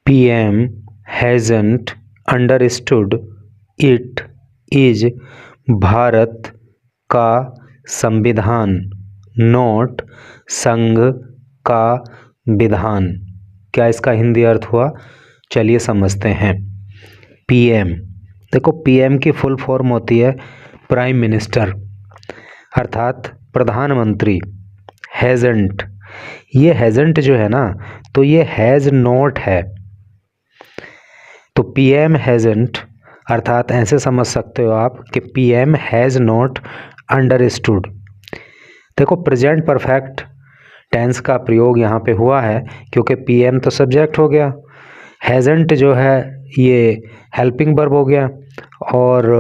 PM hasn't understood it is Bharat का संविधान, note संघ का विधान। क्या इसका हिंदी अर्थ हुआ? चलिए समझते हैं। PM, देखो PM की फुल फॉर्म होती है प्राइम मिनिस्टर, अर्थात प्रधानमंत्री। हैज़न्ट, ये हैज़न्ट जो है ना, तो ये हैज़ नॉट है। तो PM हैज़न्ट अर्थात ऐसे समझ सकते हो आप कि PM हैज़ नॉट अंडरस्टूड। देखो प्रेजेंट परफेक्ट टेंस का प्रयोग यहाँ पे हुआ है क्योंकि PM तो सब्जेक्ट हो गया, हैज़न्ट जो है ये हेल्पिंग वर्ब हो गया, और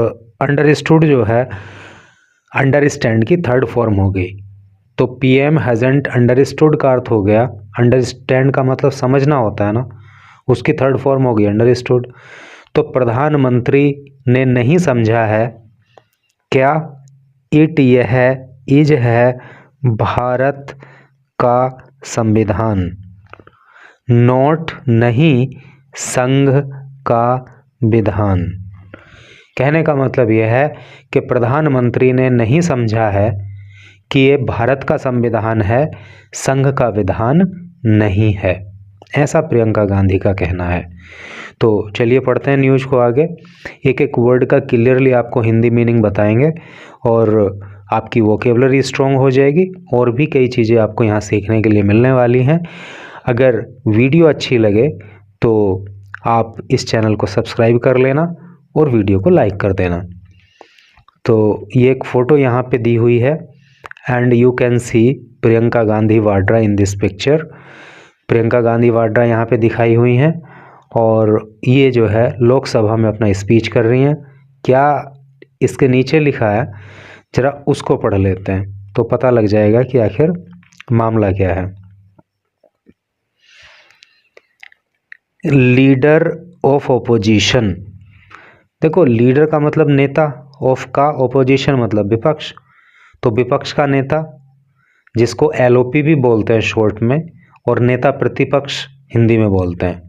अंडरस्टूड जो है अंडरस्टैंड की थर्ड फॉर्म हो गई। तो PM हैज़न्ट अंडरस्टूड का अर्थ हो गया, अंडरस्टैंड का मतलब समझना होता है ना, उसकी थर्ड फॉर्म हो गई अंडरस्टूड। तो प्रधानमंत्री ने नहीं समझा है क्या? इट, यह इज है भारत का संविधान, नोट नहीं संघ का विधान। कहने का मतलब यह है कि प्रधानमंत्री ने नहीं समझा है कि ये भारत का संविधान है, संघ का विधान नहीं है, ऐसा प्रियंका गांधी का कहना है। तो चलिए पढ़ते हैं न्यूज़ को आगे। एक एक वर्ड का क्लियरली आपको हिंदी मीनिंग बताएंगे और आपकी वोकेबलरी स्ट्रॉन्ग हो जाएगी, और भी कई चीज़ें आपको यहाँ सीखने के लिए मिलने वाली हैं। अगर वीडियो अच्छी लगे तो आप इस चैनल को सब्सक्राइब कर लेना और वीडियो को लाइक कर देना। तो ये एक फ़ोटो यहाँ पे दी हुई है, and you can see Priyanka Gandhi Vadra in this picture. Priyanka Gandhi Vadra यहाँ पे दिखाई हुई हैं, और ये जो है लोकसभा में अपना स्पीच कर रही हैं। क्या इसके नीचे लिखा है जरा उसको पढ़ लेते हैं तो पता लग जाएगा कि आखिर मामला क्या है। लीडर ऑफ ओपोजिशन, देखो लीडर का मतलब नेता, ऑफ का ओपोजिशन मतलब विपक्ष, तो विपक्ष का नेता जिसको LOP भी बोलते हैं शॉर्ट में, और नेता प्रतिपक्ष हिंदी में बोलते हैं।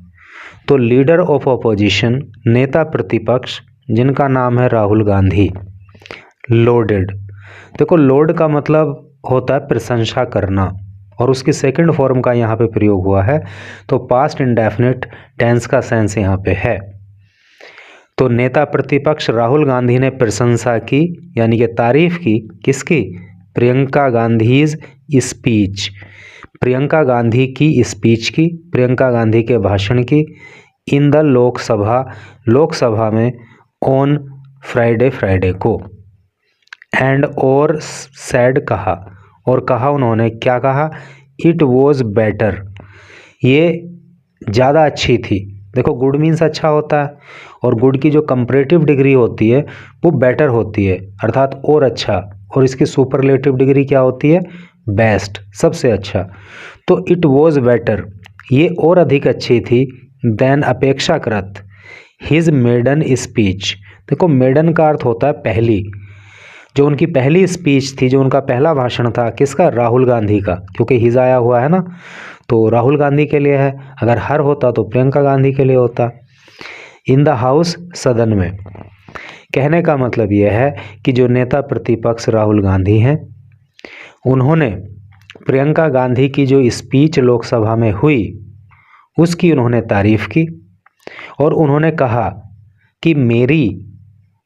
तो लीडर ऑफ ओपोजिशन, नेता प्रतिपक्ष, जिनका नाम है राहुल गांधी। लोडेड, देखो लोड का मतलब होता है प्रशंसा करना, और उसकी सेकंड फॉर्म का यहाँ पे प्रयोग हुआ है, तो पास्ट इंडेफिनिट टेंस का सेंस यहाँ पे है। तो नेता प्रतिपक्ष राहुल गांधी ने प्रशंसा की, यानी कि तारीफ की, किसकी? प्रियंका गांधीज स्पीच, प्रियंका गांधी की स्पीच की, प्रियंका गांधी के भाषण की, इन द लोकसभा, लोकसभा में, ऑन फ्राइडे को, एंड और सैड कहा, और कहा उन्होंने, क्या कहा? इट वॉज बेटर, ये ज़्यादा अच्छी थी। देखो गुड मीन्स अच्छा होता है, और गुड की जो कंपैरेटिव डिग्री होती है वो बेटर होती है, अर्थात और अच्छा, और इसकी सुपरलेटिव डिग्री क्या होती है? बेस्ट, सबसे अच्छा। तो इट वॉज बेटर, ये और अधिक अच्छी थी, देन अपेक्षाकृत, हिज मेडन स्पीच, देखो मेडन का अर्थ होता है पहली, जो उनकी पहली स्पीच थी, जो उनका पहला भाषण था, किसका? राहुल गांधी का, क्योंकि हिज आया हुआ है ना, तो राहुल गांधी के लिए है, अगर हर होता तो प्रियंका गांधी के लिए होता। इन द हाउस, सदन में। कहने का मतलब यह है कि जो नेता प्रतिपक्ष राहुल गांधी हैं, उन्होंने प्रियंका गांधी की जो स्पीच लोकसभा में हुई उसकी उन्होंने तारीफ की, और उन्होंने कहा कि मेरी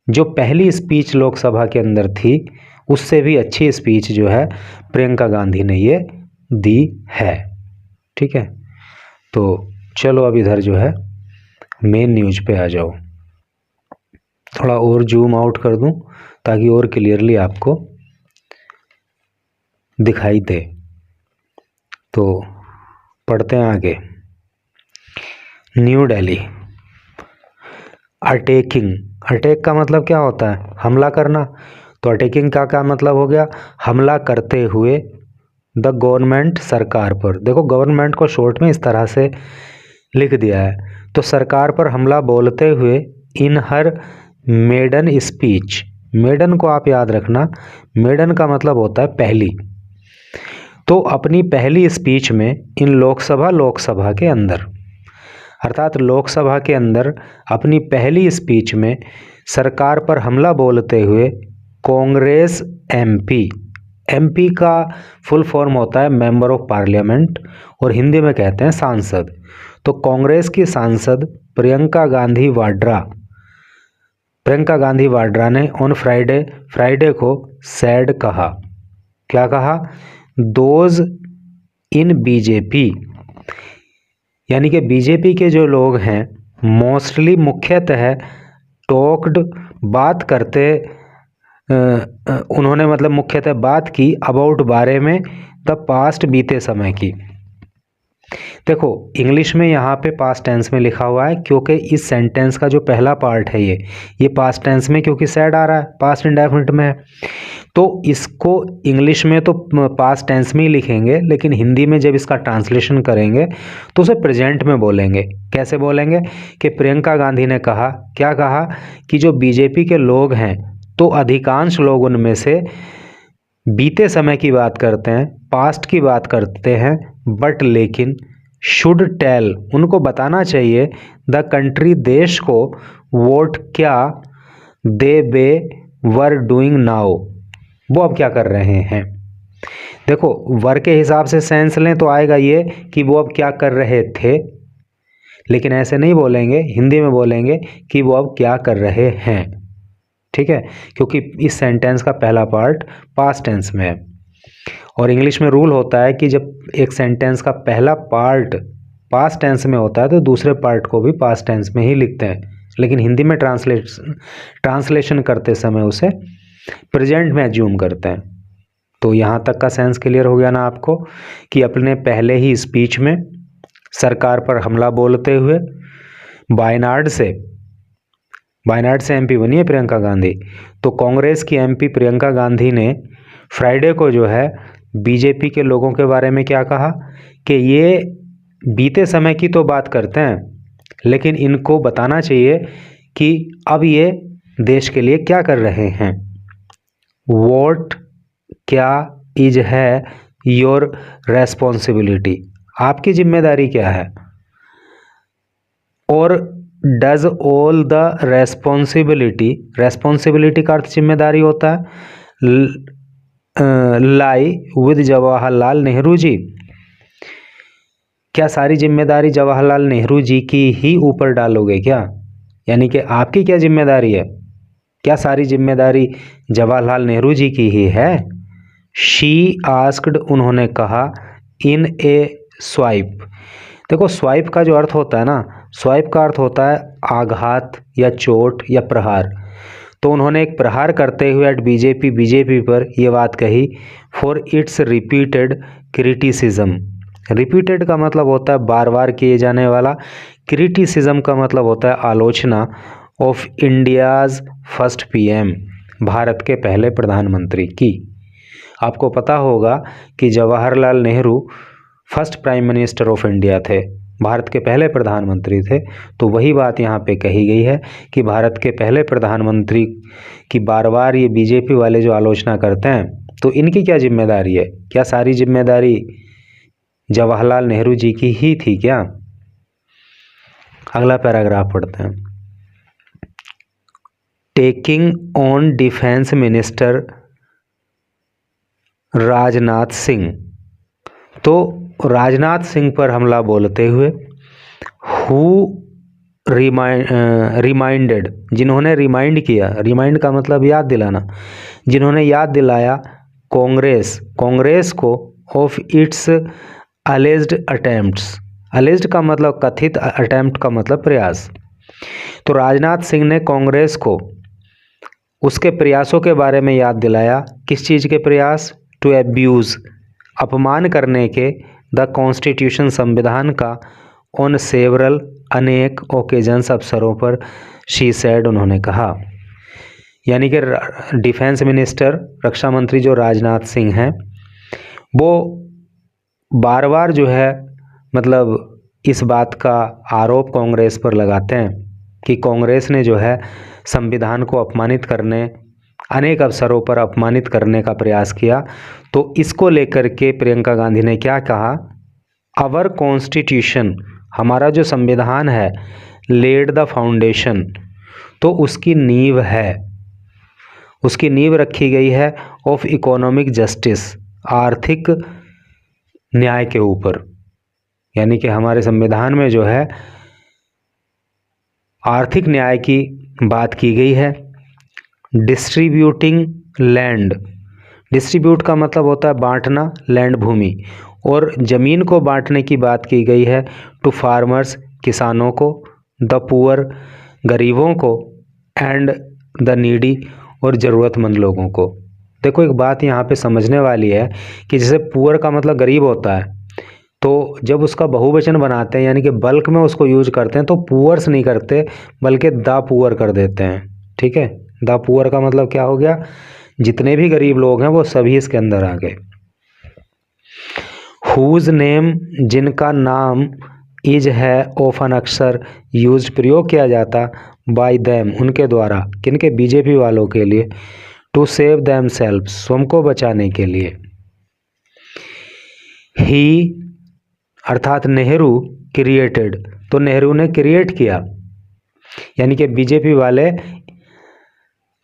जो पहली स्पीच लोकसभा के अंदर थी उससे भी अच्छी स्पीच जो है प्रियंका गांधी ने ये दी है। ठीक है, तो चलो अब इधर जो है मेन न्यूज़ पे आ जाओ। थोड़ा और जूम आउट कर दूं ताकि और क्लियरली आपको दिखाई दे। तो पढ़ते हैं आगे। न्यू दिल्ली, अटैकिंग, अटैक का मतलब क्या होता है? हमला करना। तो अटैकिंग का क्या मतलब हो गया? हमला करते हुए द गवर्नमेंट, सरकार पर। देखो गवर्नमेंट को शॉर्ट में इस तरह से लिख दिया है, तो सरकार पर हमला बोलते हुए, इन हर मेडन स्पीच, मेडन को आप याद रखना, मेडन का मतलब होता है पहली, तो अपनी पहली स्पीच में, इन लोकसभा के अंदर, अर्थात लोकसभा के अंदर अपनी पहली स्पीच में सरकार पर हमला बोलते हुए कांग्रेस एमपी का फुल फॉर्म होता है मेंबर ऑफ पार्लियामेंट और हिंदी में कहते हैं सांसद। तो कांग्रेस की सांसद प्रियंका गांधी वाड्रा ने ऑन फ्राइडे को सैड कहा। क्या कहा? दोज इन बीजेपी, यानी कि बीजेपी के जो लोग हैं मोस्टली मुख्यतः टॉक्ड बात करते, उन्होंने मतलब मुख्यतः बात की अबाउट बारे में द पास्ट बीते समय की। देखो इंग्लिश में यहाँ पे पास्ट टेंस में लिखा हुआ है क्योंकि इस सेंटेंस का जो पहला पार्ट है ये पास्ट टेंस में, क्योंकि सैड आ रहा है, पास्ट इंडेफिनिट में है, तो इसको इंग्लिश में तो पास्ट टेंस में ही लिखेंगे, लेकिन हिंदी में जब इसका ट्रांसलेशन करेंगे तो उसे प्रेजेंट में बोलेंगे। कैसे बोलेंगे? कि प्रियंका गांधी ने कहा, क्या कहा कि जो बीजेपी के लोग हैं तो अधिकांश लोग उनमें से बीते समय की बात करते हैं, पास्ट की बात करते हैं, बट लेकिन शुड टेल, उनको बताना चाहिए द कंट्री, देश को, वोट क्या दे बे वर डूइंग नाउ, वो अब क्या कर रहे हैं। देखो वर के हिसाब से सेंस लें तो आएगा ये कि वो अब क्या कर रहे थे, लेकिन ऐसे नहीं बोलेंगे, हिंदी में बोलेंगे कि वो अब क्या कर रहे हैं। ठीक है, क्योंकि इस सेंटेंस का पहला पार्ट पास्ट टेंस में है और इंग्लिश में रूल होता है कि जब एक सेंटेंस का पहला पार्ट पास्ट टेंस में होता है तो दूसरे पार्ट को भी पास्ट टेंस में ही लिखते हैं, लेकिन हिंदी में ट्रांसलेशन करते समय उसे प्रेजेंट में एज्यूम करते हैं। तो यहाँ तक का सेंस क्लियर हो गया ना आपको कि अपने पहले ही स्पीच में सरकार पर हमला बोलते हुए वायनाड से एमपी बनी है प्रियंका गांधी। तो कांग्रेस की एमपी प्रियंका गांधी ने फ्राइडे को जो है बीजेपी के लोगों के बारे में क्या कहा कि ये बीते समय की तो बात करते हैं, लेकिन इनको बताना चाहिए कि अब ये देश के लिए क्या कर रहे हैं। वोट क्या इज है योर रेस्पॉन्सिबिलिटी, आपकी जिम्मेदारी क्या है, और डज ऑल द रेस्पॉन्सिबिलिटी का अर्थ जिम्मेदारी होता है, लाई विद जवाहरलाल नेहरू जी, क्या सारी जिम्मेदारी जवाहरलाल नेहरू जी की ही ऊपर डालोगे क्या, यानी कि आपकी क्या जिम्मेदारी है, क्या सारी जिम्मेदारी जवाहरलाल नेहरू जी की ही है। शी आस्क्ड, उन्होंने कहा, इन ए स्वाइप। देखो स्वाइप का जो अर्थ होता है ना, स्वाइप का अर्थ होता है आघात या चोट या प्रहार। तो उन्होंने एक प्रहार करते हुए एट बीजेपी पर यह बात कही, for its repeated criticism. Repeated का मतलब होता है बार बार किए जाने वाला, क्रिटिसिज्म का मतलब होता है आलोचना, of India's first PM, Bharat के पहले प्रधानमंत्री की। आपको पता होगा कि Jawaharlal Nehru first prime minister of India थे, भारत के पहले प्रधानमंत्री थे। तो वही बात यहाँ पे कही गई है कि भारत के पहले प्रधानमंत्री की बार बार ये बीजेपी वाले जो आलोचना करते हैं, तो इनकी क्या जिम्मेदारी है, क्या सारी जिम्मेदारी जवाहरलाल नेहरू जी की ही थी क्या। अगला पैराग्राफ पढ़ते हैं। Taking on defence minister Rajnath Singh, तो राजनाथ सिंह पर हमला बोलते हुए हु रिमाइंडेड, जिन्होंने रिमाइंड किया, रिमाइंड का मतलब याद दिलाना, जिन्होंने याद दिलाया कांग्रेस को of its alleged attempts, alleged का मतलब कथित, अटेम्प्ट का मतलब प्रयास। तो राजनाथ सिंह ने कांग्रेस को उसके प्रयासों के बारे में याद दिलाया। किस चीज़ के प्रयास? टू एब्यूज़, अपमान करने के, द कॉन्स्टिट्यूशन, संविधान का, ऑन सेवरल, अनेक ओकेजन्स, अवसरों पर, शी सेड, उन्होंने कहा। यानी कि डिफेंस मिनिस्टर, रक्षा मंत्री जो राजनाथ सिंह हैं, वो बार बार जो है मतलब इस बात का आरोप कांग्रेस पर लगाते हैं कि कांग्रेस ने जो है संविधान को अपमानित करने, अनेक अवसरों पर अपमानित करने का प्रयास किया। तो इसको लेकर के प्रियंका गांधी ने क्या कहा, आवर कॉन्स्टिट्यूशन, हमारा जो संविधान है, लेड द फाउंडेशन, तो उसकी नींव है, उसकी नींव रखी गई है ऑफ इकोनॉमिक जस्टिस, आर्थिक न्याय के ऊपर। यानी कि हमारे संविधान में जो है आर्थिक न्याय की बात की गई है। डिस्ट्रीब्यूटिंग लैंड, डिस्ट्रीब्यूट का मतलब होता है बांटना, लैंड भूमि, और ज़मीन को बांटने की बात की गई है टू फार्मर्स, किसानों को, द पुअर, गरीबों को, एंड द नीडी, और ज़रूरतमंद लोगों को। देखो एक बात यहाँ पे समझने वाली है कि जैसे पुअर का मतलब गरीब होता है, तो जब उसका बहुवचन बनाते हैं यानी कि बल्क में उसको यूज करते हैं तो पुअर्स नहीं करते बल्कि द पुअर कर देते हैं। ठीक है, द पुअर का मतलब क्या हो गया, जितने भी गरीब लोग हैं वो सभी इसके अंदर आ गए। हुज नेम, जिनका नाम, इज है, ऑफन अक्सर, यूज प्रयोग किया जाता, बाय देम, उनके द्वारा, किनके, बीजेपी वालों के लिए, टू सेव देम सेल्फ, स्वयं को बचाने के लिए। ही अर्थात नेहरू, क्रिएटेड, तो नेहरू ने क्रिएट किया, यानी कि बीजेपी वाले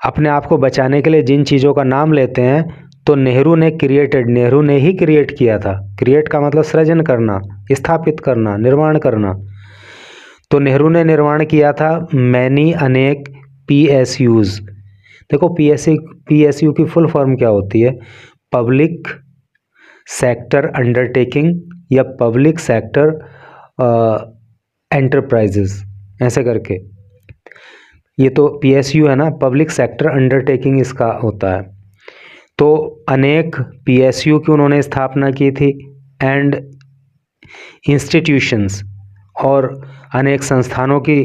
अपने आप को बचाने के लिए जिन चीज़ों का नाम लेते हैं तो नेहरू ने क्रिएटेड, नेहरू ने ही क्रिएट किया था। क्रिएट का मतलब सृजन करना, स्थापित करना, निर्माण करना। तो नेहरू ने निर्माण किया था मैनी, अनेक, PSUs। देखो PSU की फुल फॉर्म क्या होती है, पब्लिक सेक्टर अंडरटेकिंग या पब्लिक सेक्टर एंटरप्राइजेस, ऐसे करके। ये तो PSU है ना, पब्लिक सेक्टर अंडरटेकिंग इसका होता है। तो अनेक PSU की उन्होंने स्थापना की थी, एंड इंस्टीट्यूशंस, और अनेक संस्थानों की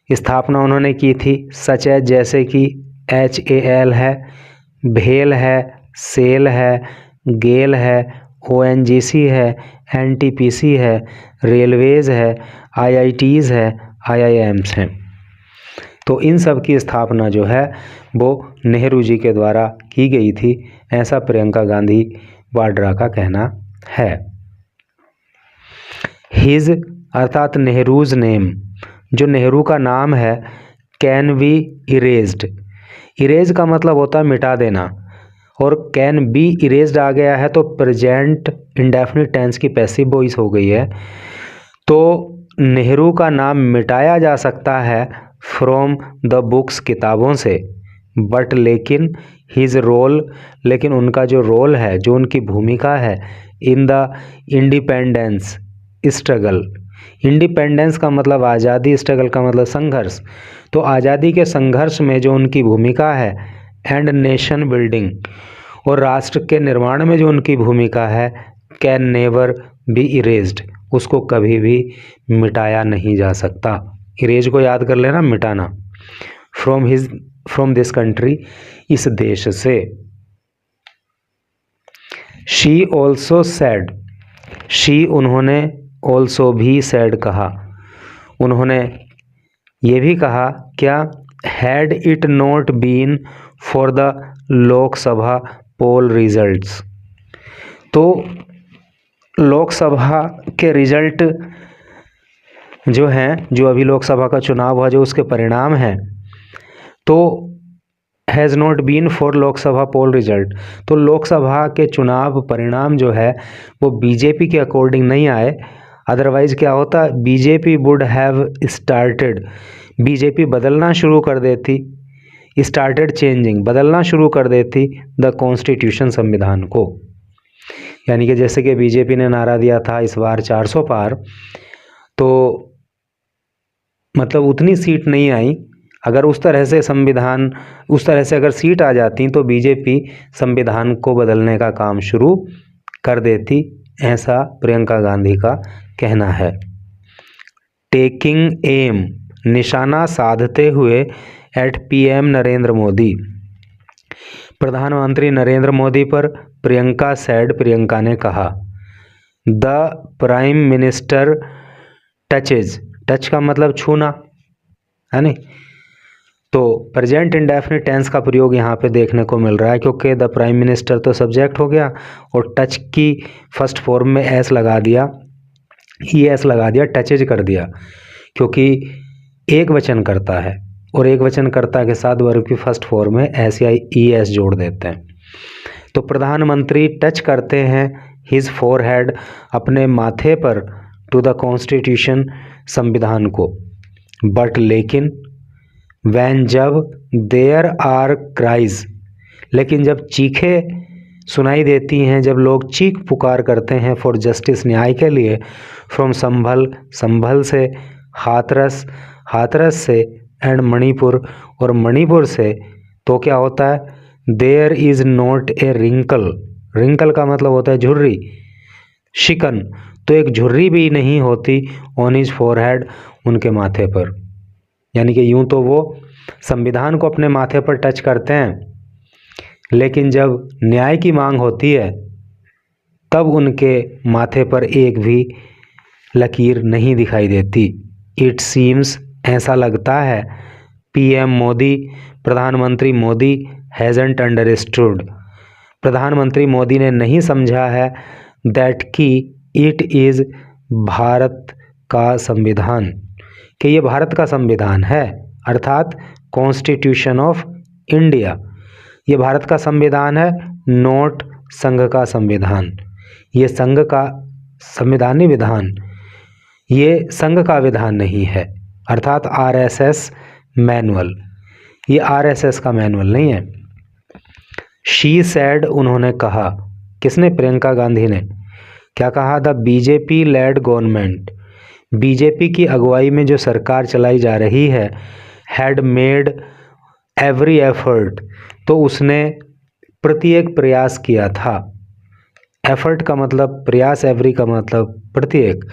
स्थापना उन्होंने की थी, सच है जैसे कि HAL है, भेल है, सेल है, गेल है, ONGC है, NTPC है, रेलवेज़ है, IITs है, IIMs हैं। तो इन सब की स्थापना जो है वो नेहरू जी के द्वारा की गई थी, ऐसा प्रियंका गांधी वाड्रा का कहना है। हिज अर्थात नेहरूज नेम, जो नेहरू का नाम है, कैन बी इरेज्ड, इरेज का मतलब होता है मिटा देना, और कैन बी इरेज्ड आ गया है तो प्रेजेंट इंडेफिनिट टेंस की पैसिव वॉइस हो गई है। तो नेहरू का नाम मिटाया जा सकता है फ्रॉम द बुक्स, किताबों से, बट लेकिन हिज रोल, लेकिन उनका जो रोल है, जो उनकी भूमिका है, in the independence struggle, independence का मतलब आज़ादी, स्ट्रगल का मतलब संघर्ष, तो आज़ादी के संघर्ष में जो उनकी भूमिका है, एंड नेशन बिल्डिंग, और राष्ट्र के निर्माण में जो उनकी भूमिका है, कैन नेवर बी इरेज्ड, उसको कभी भी मिटाया नहीं जा सकता। इरेज को याद कर लेना, मिटाना। फ्रॉम दिस कंट्री, इस देश से। शी ऑल्सो सैड, शी उन्होंने, ऑल्सो भी, सैड कहा, उन्होंने ये भी कहा, क्या, had it not been for the Lok Sabha poll results, तो लोकसभा के रिजल्ट जो हैं, जो अभी लोकसभा का चुनाव हुआ, जो उसके परिणाम हैं, तो has not been for Lok Sabha poll result, तो लोकसभा के चुनाव परिणाम जो है वो बीजेपी के अकॉर्डिंग नहीं आए, अदरवाइज क्या होता, BJP would have started, BJP बदलना शुरू कर देती, स्टार्टेड चेंजिंग, बदलना शुरू कर देती द कॉन्स्टिट्यूशन, संविधान को। यानी कि जैसे कि बीजेपी ने नारा दिया था इस बार 400 पार, तो मतलब उतनी सीट नहीं आई, अगर उस तरह से संविधान, उस तरह से अगर सीट आ जाती तो बीजेपी संविधान को बदलने का काम शुरू कर देती, ऐसा प्रियंका गांधी का कहना है। टेकिंग एम, निशाना साधते हुए, एट PM नरेंद्र मोदी, प्रधानमंत्री नरेंद्र मोदी पर, प्रियंका सैड, प्रियंका ने कहा, the prime minister touches, touch का मतलब छूना है नहीं, तो प्रेजेंट इंडेफिनिट टेंस का प्रयोग यहाँ पे देखने को मिल रहा है, क्योंकि द प्राइम मिनिस्टर तो सब्जेक्ट हो गया और टच की फर्स्ट फॉर्म में एस लगा दिया, ES लगा दिया, टचेज कर दिया, क्योंकि एक वचन करता है और एक वचन कर्ता के साथ वर्ब की फर्स्ट फॉर्म में एस या ES जोड़ देते हैं। तो प्रधानमंत्री टच करते हैं हिज फोरहेड, अपने माथे पर, टू द कॉन्स्टिट्यूशन, संविधान को। बट लेकिन, वैन जब, देयर आर क्राइज, लेकिन जब चीखे सुनाई देती हैं, जब लोग चीख पुकार करते हैं फॉर जस्टिस, न्याय के लिए, फ्रॉम संभल, संभल से, हाथरस, हाथरस से, एंड मणिपुर, और मणिपुर से, तो क्या होता है, there is not a wrinkle, wrinkle का मतलब होता है झुर्री, शिकन, तो एक झुर्री भी नहीं होती, ऑन हिज फोरहेड, उनके माथे पर। यानी कि यूं तो वो संविधान को अपने माथे पर टच करते हैं, लेकिन जब न्याय की मांग होती है तब उनके माथे पर एक भी लकीर नहीं दिखाई देती। इट सीम्स, ऐसा लगता है, PM मोदी, प्रधानमंत्री मोदी, हैजंट अंडरस्टूड, प्रधानमंत्री मोदी ने नहीं समझा है, दैट कि इट इज़, भारत का संविधान, कि ये भारत का संविधान है, अर्थात कॉन्स्टिट्यूशन ऑफ इंडिया, ये भारत का संविधान है, नोट संघ का संविधान, ये संघ का संविधानी विधान, ये संघ का विधान नहीं है, अर्थात RSS मैनुअल, ये RSS का मैनुअल नहीं है। शी सैड, उन्होंने कहा, किसने, प्रियंका गांधी ने, क्या कहा, the BJP lead government, BJP की अगुवाई में जो सरकार चलाई जा रही है, हैड मेड एवरी एफर्ट, तो उसने प्रत्येक प्रयास किया था, एफर्ट का मतलब प्रयास, एवरी का मतलब प्रत्येक,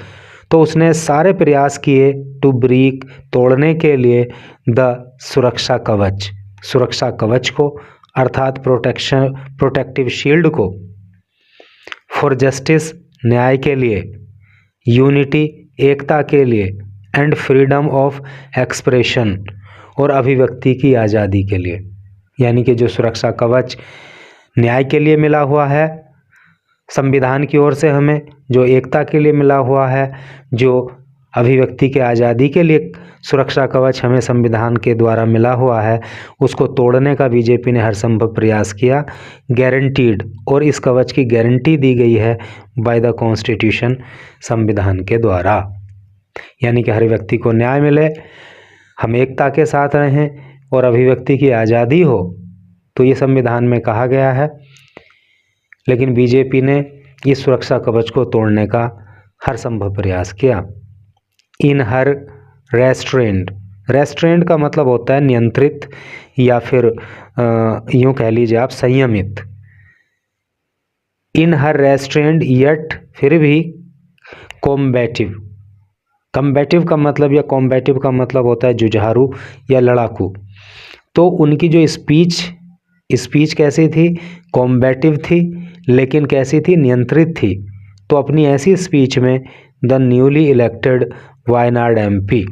तो उसने सारे प्रयास किए, टू ब्रीक, तोड़ने के लिए, द सुरक्षा कवच, सुरक्षा कवच को, अर्थात प्रोटेक्शन, प्रोटेक्टिव शील्ड को, फॉर जस्टिस, न्याय के लिए, यूनिटी, एकता के लिए, एंड फ्रीडम ऑफ एक्सप्रेशन, और अभिव्यक्ति की आज़ादी के लिए। यानी कि जो सुरक्षा कवच न्याय के लिए मिला हुआ है संविधान की ओर से हमें, जो एकता के लिए मिला हुआ है, जो अभिव्यक्ति के आज़ादी के लिए सुरक्षा कवच हमें संविधान के द्वारा मिला हुआ है, उसको तोड़ने का BJP ने हर संभव प्रयास किया, गारंटीड, और इस कवच की गारंटी दी गई है, बाय द कॉन्स्टिट्यूशन, संविधान के द्वारा। यानी कि हर व्यक्ति को न्याय मिले, हम एकता के साथ रहें और अभिव्यक्ति की आज़ादी हो, तो ये संविधान में कहा गया है। लेकिन BJP ने इस सुरक्षा कवच को तोड़ने का हर संभव प्रयास किया। इन हर रेस्ट्रेंट, रेस्ट्रेंट का मतलब होता है नियंत्रित, या फिर यूँ कह लीजिए आप संयमित। इन हर रेस्ट्रेंट, यट, फिर भी, कॉम्बैटिव, कम्बैटिव का मतलब या कॉम्बैटिव का मतलब होता है जुझारू या लड़ाकू। तो उनकी जो स्पीच कैसी थी, कॉम्बैटिव थी, लेकिन कैसी थी, नियंत्रित थी। तो अपनी ऐसी स्पीच में the newly elected Wayanad MP,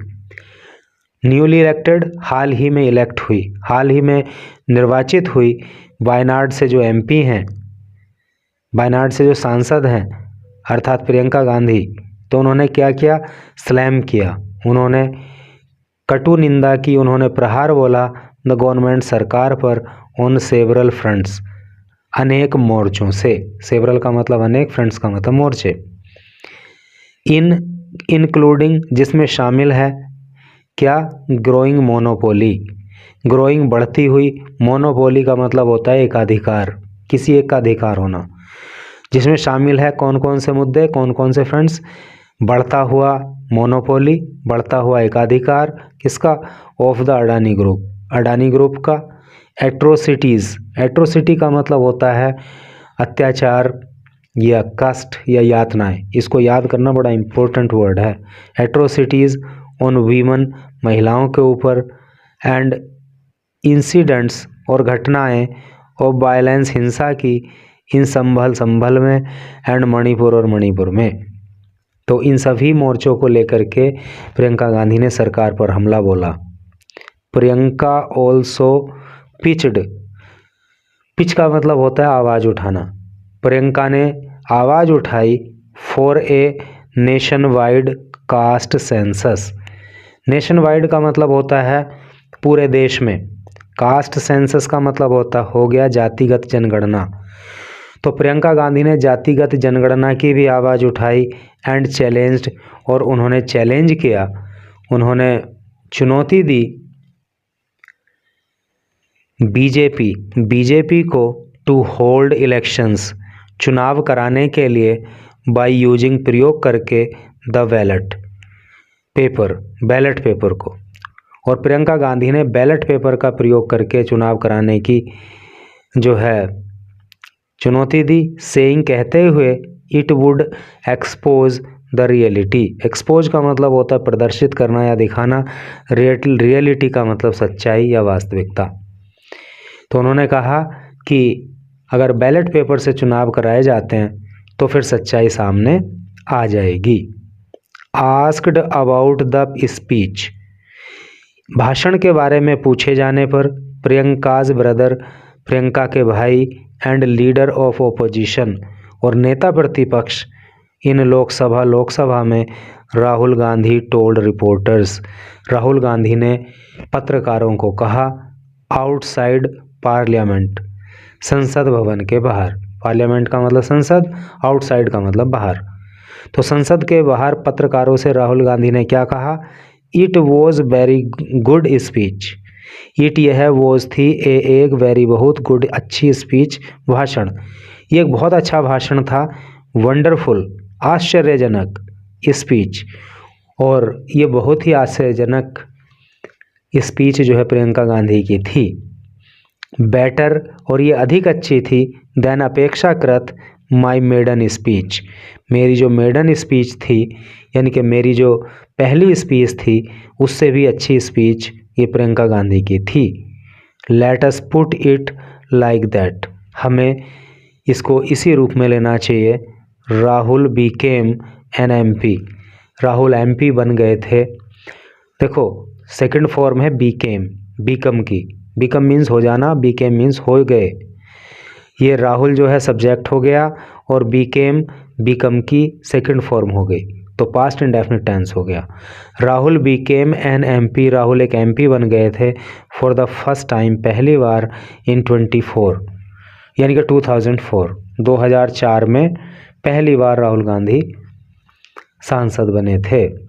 newly elected, हाल ही में इलेक्ट हुई, हाल ही में निर्वाचित हुई, वायनाड से जो MP हैं, वायनाड से जो सांसद हैं, अर्थात प्रियंका गांधी, तो उन्होंने क्या किया, स्लैम किया, उन्होंने कटु निंदा की, उन्होंने प्रहार बोला द गवर्नमेंट, सरकार पर, ऑन सेवरल फ्रंट्स, अनेक मोर्चों से, सेवरल का मतलब अनेक, फ्रंट्स का मतलब मोर्चे, इंक्लूडिंग, जिसमें शामिल है, क्या, ग्रोइंग मोनोपोली, ग्रोइंग बढ़ती हुई, मोनोपोली का मतलब होता है एकाधिकार, किसी एक का अधिकार होना, जिसमें शामिल है कौन कौन से मुद्दे, कौन कौन से फ्रंट्स, बढ़ता हुआ मोनोपोली, बढ़ता हुआ एकाधिकार, किसका, of the Adani group, Adani group का, एट्रोसिटीज़, एट्रोसिटी का मतलब होता है अत्याचार या कष्ट या यातनाएं, इसको याद करना बड़ा इम्पोर्टेंट वर्ड है, एट्रोसिटीज़ ऑन वीमन, महिलाओं के ऊपर, एंड इंसिडेंट्स, और घटनाएं, ऑफ वायलेंस, हिंसा की, इन संभल में, एंड मणिपुर, और मणिपुर में। तो इन सभी मोर्चों को लेकर के प्रियंका गांधी ने सरकार पर हमला बोला। प्रियंका ऑल्सो पिच्ड, पिच का मतलब होता है आवाज़ उठाना, प्रियंका ने आवाज़ उठाई, for a nation wide caste census. Nation wide का मतलब होता है पूरे देश में, कास्ट सेंसस का मतलब हो गया जातिगत जनगणना। तो प्रियंका गांधी ने जातिगत जनगणना की भी आवाज़ उठाई एंड चैलेंज्ड, और उन्होंने चैलेंज किया, उन्होंने चुनौती दी बीजेपी को टू होल्ड इलेक्शंस, चुनाव कराने के लिए बाय यूजिंग, प्रयोग करके द बैलेट पेपर को। और प्रियंका गांधी ने बैलेट पेपर का प्रयोग करके चुनाव कराने की जो है चुनौती दी, सेइंग, कहते हुए it would expose the reality. Expose का मतलब होता है प्रदर्शित करना या दिखाना, रियलिटी का मतलब सच्चाई या वास्तविकता। तो उन्होंने कहा कि अगर बैलेट पेपर से चुनाव कराए जाते हैं तो फिर सच्चाई सामने आ जाएगी। आस्क्ड अबाउट द स्पीच, भाषण के बारे में पूछे जाने पर प्रियंकाज ब्रदर, प्रियंका के भाई, एंड लीडर ऑफ ओपोजिशन, और नेता प्रतिपक्ष इन लोकसभा में राहुल गांधी टोल्ड रिपोर्टर्स, राहुल गांधी ने पत्रकारों को कहा आउटसाइड पार्लियामेंट, संसद भवन के बाहर। पार्लियामेंट का मतलब संसद, आउटसाइड का मतलब बाहर। तो संसद के बाहर पत्रकारों से राहुल गांधी ने क्या कहा, it was very good speech. It यह वॉज थी, एक वेरी बहुत गुड, अच्छी स्पीच, भाषण, ये एक बहुत अच्छा भाषण था। वंडरफुल, आश्चर्यजनक स्पीच, और ये बहुत ही आश्चर्यजनक स्पीच जो है प्रियंका गांधी की थी। बेटर, और ये अधिक अच्छी थी, देन, अपेक्षाकृत, माई मेडन स्पीच, मेरी जो मेडन स्पीच थी, यानी कि मेरी जो पहली स्पीच थी उससे भी अच्छी स्पीच ये प्रियंका गांधी की थी। Let us put it like that, हमें इसको इसी रूप में लेना चाहिए। Rahul became an MP, Rahul MP बन गए थे। देखो सेकंड फॉर्म है बीकेम, बीकम की, बीकम मीन्स हो जाना, बीकेम मीन्स हो गए। ये राहुल जो है सब्जेक्ट हो गया और बीकेम, बीकम की सेकंड फॉर्म हो गई, तो पास्ट इंडेफिनिट टेंस हो गया। Rahul became an MP, Rahul एक एमपी बन गए थे फॉर द फर्स्ट टाइम, पहली बार, इन 24 यानी कि 2004, 2004 में पहली बार राहुल गांधी सांसद बने थे।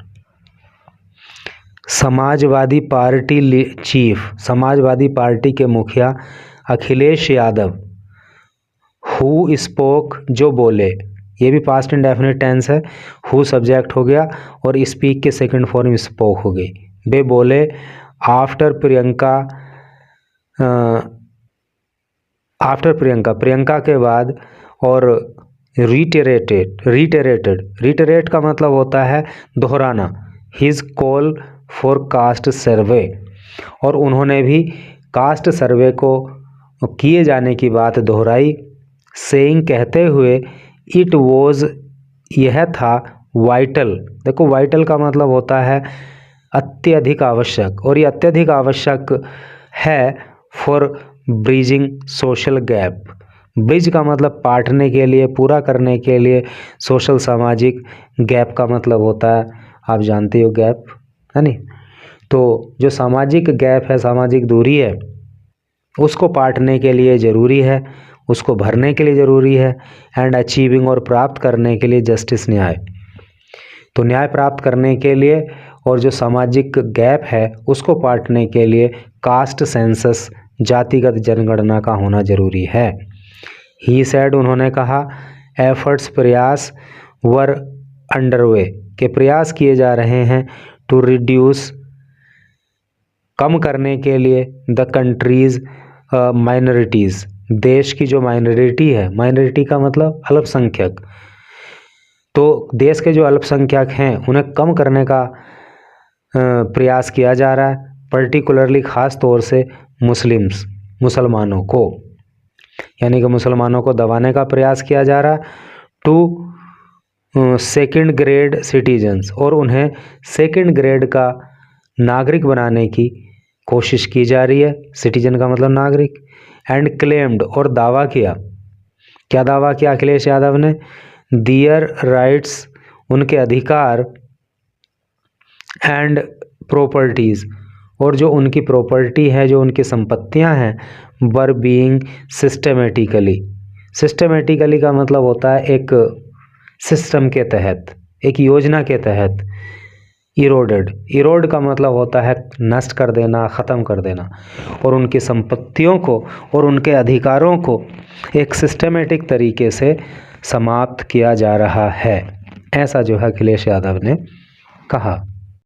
Samajwadi party chief, Samajwadi party के मुखिया अखिलेश यादव, हु स्पोक, जो बोले, ये भी पास्ट इंडेफिनिट टेंस है, हु सब्जेक्ट हो गया और स्पीक के सेकंड फॉर्म स्पोक हो गई, वे बोले। आफ्टर प्रियंका, प्रियंका के बाद, और रिटेरेट का मतलब होता है दोहराना, हिज कॉल फॉर कास्ट सर्वे, और उन्होंने भी कास्ट सर्वे को किए जाने की बात दोहराई। सेइंग, कहते हुए, इट वॉज, यह था, वाइटल, देखो वाइटल का मतलब होता है अत्यधिक आवश्यक, और ये अत्यधिक आवश्यक है for bridging social gap. Bridge का मतलब पाटने के लिए, पूरा करने के लिए, सोशल सामाजिक, गैप का मतलब होता है, आप जानते हो गैप, है नहीं। तो जो सामाजिक गैप है, सामाजिक दूरी है, उसको पाटने के लिए ज़रूरी है, उसको भरने के लिए ज़रूरी है। एंड अचीविंग, और प्राप्त करने के लिए, जस्टिस, न्याय। तो न्याय प्राप्त करने के लिए और जो सामाजिक गैप है उसको पाटने के लिए कास्ट सेंसस, जातिगत जनगणना का होना जरूरी है। ही सेड, उन्होंने कहा, एफर्ट्स, प्रयास, वर अंडरवे, के प्रयास किए जा रहे हैं, टू रिड्यूस, कम करने के लिए, द कंट्रीज माइनॉरिटीज़, देश की जो माइनॉरिटी है, माइनॉरिटी का मतलब अल्पसंख्यक, तो देश के जो अल्पसंख्यक हैं उन्हें कम करने का प्रयास किया जा रहा है, पर्टिकुलरली ख़ास तौर से मुसलमानों को, यानी कि मुसलमानों को दबाने का प्रयास किया जा रहा है। टू सेकंड ग्रेड सिटीजन्स, और उन्हें सेकंड ग्रेड का नागरिक बनाने की कोशिश की जा रही है, सिटीजन का मतलब नागरिक। एंड क्लेम्ड, और दावा किया, क्या दावा किया अखिलेश यादव ने, दियर राइट्स, उनके अधिकार एंड प्रॉपर्टीज़, और जो उनकी प्रॉपर्टी है, जो उनकी संपत्तियां हैं, वर बीइंग सिस्टमेटिकली का मतलब होता है एक सिस्टम के तहत, एक योजना के तहत। इरोड का मतलब होता है नष्ट कर देना, ख़त्म कर देना। और उनकी संपत्तियों को और उनके अधिकारों को एक सिस्टमेटिक तरीके से समाप्त किया जा रहा है, ऐसा जो है अखिलेश यादव ने कहा।